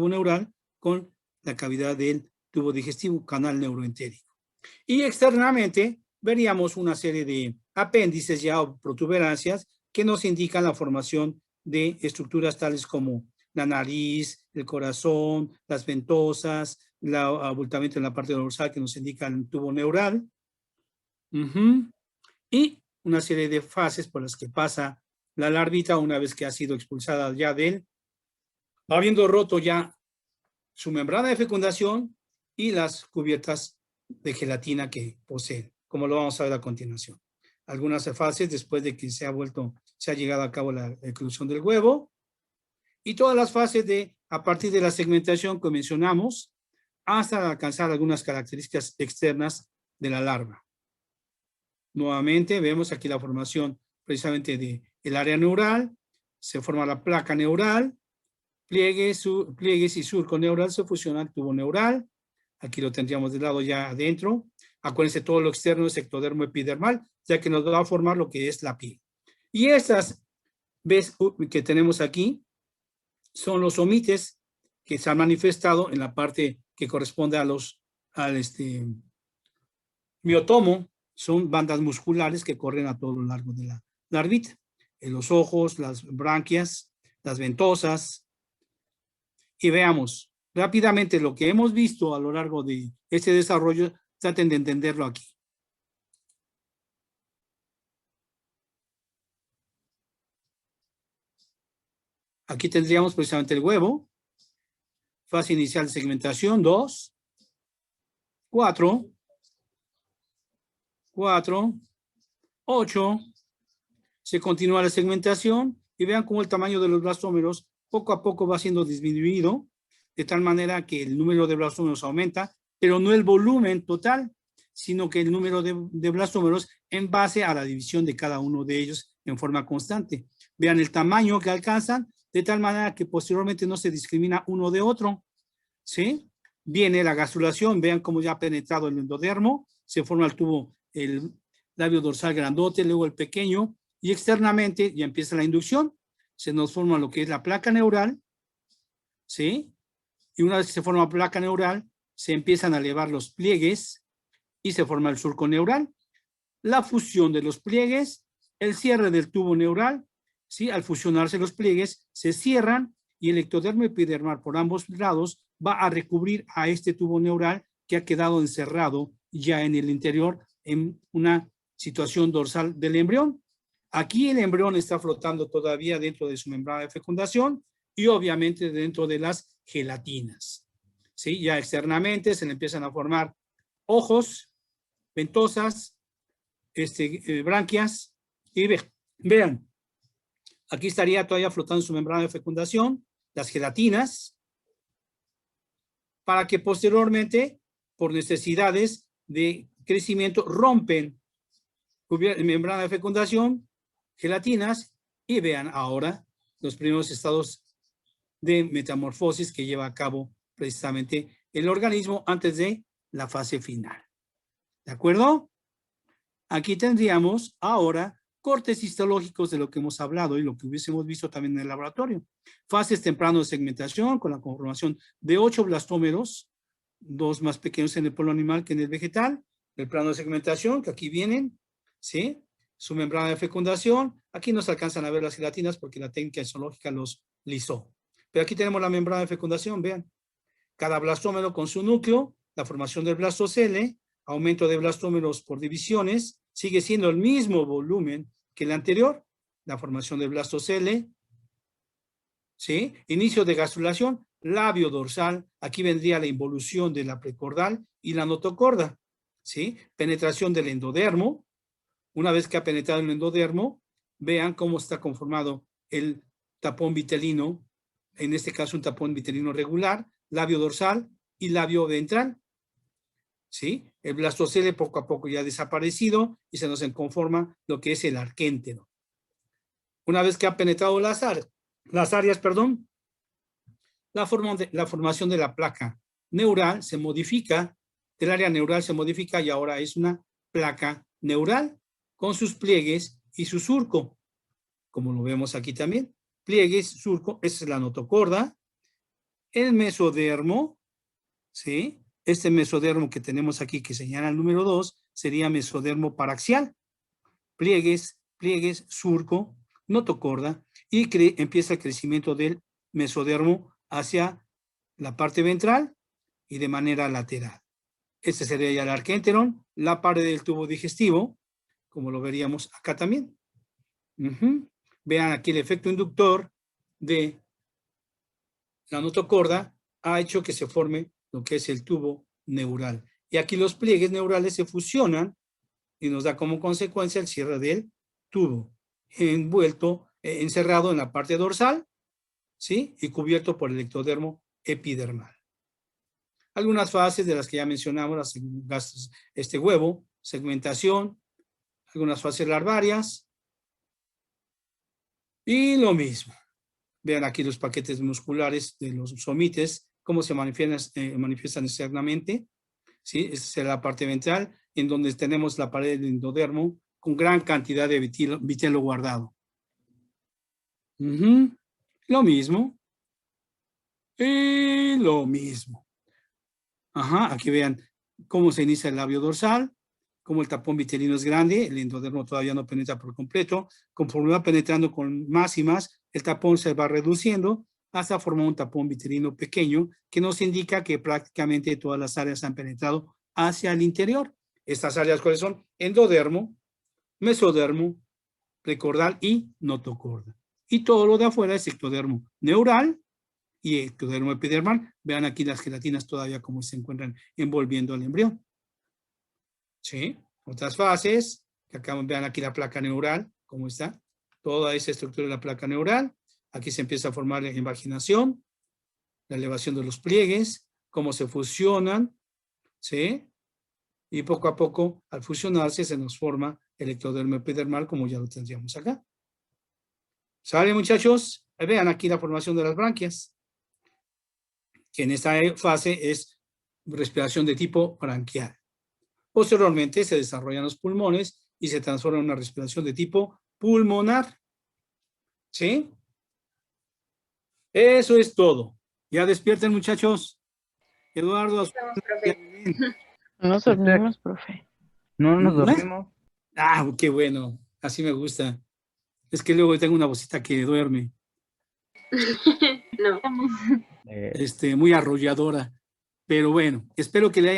neural con la cavidad del tubo digestivo, canal neuroentérico. Y externamente veríamos una serie de apéndices ya o protuberancias que nos indican la formación de estructuras tales como la nariz, el corazón, las ventosas, el abultamiento en la parte dorsal que nos indica el tubo neural. Y una serie de fases por las que pasa la larvita una vez que ha sido expulsada ya de él, habiendo roto ya su membrana de fecundación y las cubiertas de gelatina que posee, como lo vamos a ver a continuación. Algunas fases después de que se ha llegado a cabo la eclosión del huevo y todas las fases a partir de la segmentación que mencionamos hasta alcanzar algunas características externas de la larva. Nuevamente vemos aquí la formación precisamente del área neural, se forma la placa neural, pliegues y surco neural se fusionan al tubo neural. Aquí lo tendríamos del lado ya adentro. Acuérdense, todo lo externo es ectodermo epidermal, ya que nos va a formar lo que es la piel. Y estas, ves que tenemos aquí, son los somites que se han manifestado en la parte que corresponde al miotomo. Son bandas musculares que corren a todo lo largo de la larvita. En los ojos, las branquias, las ventosas. Y veamos rápidamente lo que hemos visto a lo largo de este desarrollo. Traten de entenderlo aquí. Aquí tendríamos precisamente el huevo. Fase inicial de segmentación, 2, 4, 8. Se continúa la segmentación y vean cómo el tamaño de los blastómeros poco a poco va siendo disminuido, de tal manera que el número de blastómeros aumenta, pero no el volumen total, sino que el número de blastómeros en base a la división de cada uno de ellos en forma constante. Vean el tamaño que alcanzan, de tal manera que posteriormente no se discrimina uno de otro, ¿sí? Viene la gastrulación, vean cómo ya ha penetrado el endodermo, se forma el tubo, el labio dorsal grandote, luego el pequeño, y externamente ya empieza la inducción, se nos forma lo que es la placa neural, ¿sí? Y una vez que se forma la placa neural, se empiezan a elevar los pliegues y se forma el surco neural. La fusión de los pliegues, el cierre del tubo neural, ¿sí? Al fusionarse los pliegues, se cierran y el ectodermo epidermal por ambos lados va a recubrir a este tubo neural que ha quedado encerrado ya en el interior en una situación dorsal del embrión. Aquí el embrión está flotando todavía dentro de su membrana de fecundación y obviamente dentro de las gelatinas. ¿Sí? Ya externamente se le empiezan a formar ojos, ventosas, branquias y vean, aquí estaría todavía flotando su membrana de fecundación, las gelatinas, para que posteriormente, por necesidades de crecimiento, rompen membrana de fecundación, gelatinas, y vean ahora los primeros estados de metamorfosis que lleva a cabo precisamente el organismo antes de la fase final. ¿De acuerdo? Aquí tendríamos ahora cortes histológicos de lo que hemos hablado y lo que hubiésemos visto también en el laboratorio. Fases tempranas de segmentación con la conformación de 8 blastómeros, 2 más pequeños en el polo animal que en el vegetal. El plano de segmentación, que aquí vienen, ¿sí? Su membrana de fecundación. Aquí no se alcanzan a ver las gelatinas porque la técnica histológica los lisó. Pero aquí tenemos la membrana de fecundación, vean. Cada blastómero con su núcleo, la formación del blastocele, aumento de blastómeros por divisiones, sigue siendo el mismo volumen que el anterior, la formación del blastocele, ¿sí? Inicio de gastrulación, labio dorsal, aquí vendría la involución de la precordal y la notocorda, ¿sí? Penetración del endodermo, una vez que ha penetrado el endodermo, vean cómo está conformado el tapón vitelino, en este caso un tapón vitelino regular, labio dorsal y labio ventral, ¿sí? El blastocele poco a poco ya ha desaparecido y se nos conforma lo que es el arquéntero. Una vez que ha penetrado las áreas, la formación de la placa neural se modifica, del área neural se modifica y ahora es una placa neural con sus pliegues y su surco, como lo vemos aquí también. Pliegues, surco, esa es la notocorda. El mesodermo, ¿sí? Este mesodermo que tenemos aquí, que señala el número 2, sería mesodermo paraxial. Pliegues, surco, notocorda, y empieza el crecimiento del mesodermo hacia la parte ventral y de manera lateral. Este sería ya el arquénteron, la pared del tubo digestivo, como lo veríamos acá también. Vean aquí el efecto inductor de la notocorda ha hecho que se forme lo que es el tubo neural. Y aquí los pliegues neurales se fusionan y nos da como consecuencia el cierre del tubo, encerrado en la parte dorsal, ¿sí? Y cubierto por el ectodermo epidermal. Algunas fases de las que ya mencionamos, este huevo, segmentación, algunas fases larvarias. Y lo mismo. Vean aquí los paquetes musculares de los somites, cómo se manifiestan externamente. ¿Sí? Esa es la parte ventral, en donde tenemos la pared del endodermo con gran cantidad de vitelo guardado. Lo mismo. Y lo mismo. Ajá, aquí vean cómo se inicia el labio dorsal, cómo el tapón vitelino es grande, el endodermo todavía no penetra por completo. Conforme va penetrando con más y más, el tapón se va reduciendo hasta formar un tapón vitelino pequeño que nos indica que prácticamente todas las áreas han penetrado hacia el interior. Estas áreas, ¿cuáles son? Endodermo, mesodermo, precordal y notocorda. Y todo lo de afuera es ectodermo neural y ectodermo epidermal. Vean aquí las gelatinas todavía como se encuentran envolviendo al embrión. ¿Sí? Otras fases, que acá vean aquí la placa neural, cómo está. Toda esa estructura de la placa neural. Aquí se empieza a formar la invaginación, la elevación de los pliegues, cómo se fusionan, ¿sí? Y poco a poco, al fusionarse, se nos forma el ectodermo epidermal, como ya lo tendríamos acá. ¿Sale, muchachos? Vean aquí la formación de las branquias, que en esta fase es respiración de tipo branquial. Posteriormente se desarrollan los pulmones y se transforma en una respiración de tipo pulmonar. ¿Sí? Eso es todo. Ya despierten, muchachos. Eduardo. No nos dormimos, profe. No nos dormimos. Ah, qué bueno. Así me gusta. Es que luego tengo una vocita que duerme. No. Muy arrolladora. Pero bueno, espero que me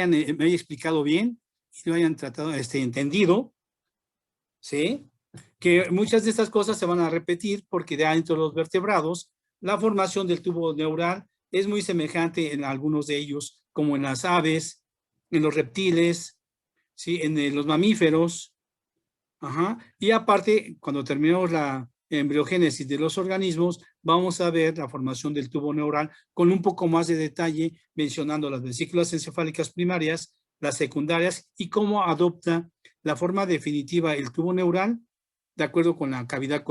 haya explicado bien y lo hayan tratado, entendido. ¿Sí? Que muchas de estas cosas se van a repetir porque dentro de los vertebrados la formación del tubo neural es muy semejante en algunos de ellos, como en las aves, en los reptiles, ¿sí? En los mamíferos. Ajá. Y aparte, cuando terminemos la embriogénesis de los organismos, vamos a ver la formación del tubo neural con un poco más de detalle, mencionando las vesículas encefálicas primarias, las secundarias y cómo adopta la forma definitiva el tubo neural de acuerdo con la cavidad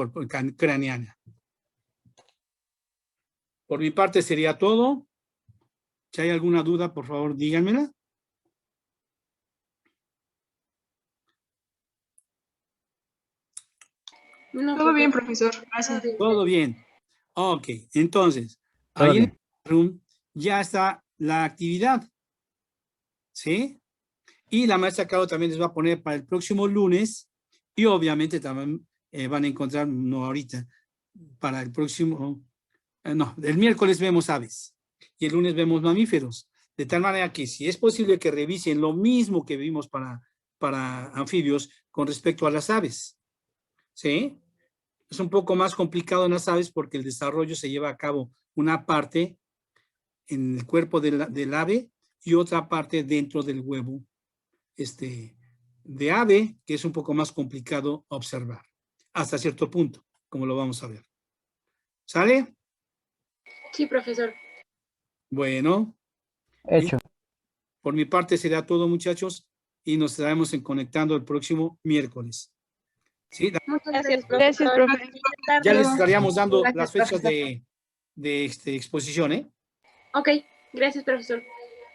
craneana. Por mi parte sería todo. Si hay alguna duda, por favor, díganmela. No, Todo bien, profesor. Gracias. Todo bien. Ok, entonces, Todo ahí en bien. el room ya está la actividad. ¿Sí? Y la maestra Caro también les va a poner para el próximo lunes y obviamente también van a encontrar, no ahorita, para el próximo, no, el miércoles vemos aves y el lunes vemos mamíferos. De tal manera que si es posible que revisen lo mismo que vimos para anfibios con respecto a las aves. ¿Sí? Es un poco más complicado en las aves porque el desarrollo se lleva a cabo una parte en el cuerpo del ave y otra parte dentro del huevo de ave, que es un poco más complicado observar, hasta cierto punto, como lo vamos a ver. ¿Sale? Sí, profesor. Bueno. Hecho. Por mi parte será todo, muchachos, y nos estaremos conectando el próximo miércoles. ¿Sí? Muchas Gracias, Gracias, profe. Ya les estaríamos dando Gracias, las fechas profesor. de exposición, ¿eh? Ok, gracias, profesor.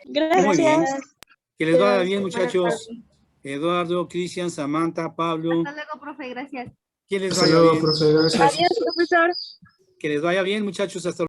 Muy bien. Gracias. Que les vaya Gracias. bien, muchachos. Eduardo, Cristian, Samantha, Pablo. Hasta luego, profe. Gracias. Que les Hasta vaya luego, bien. profe. Gracias. Adiós, profesor. Que les vaya bien, muchachos. Hasta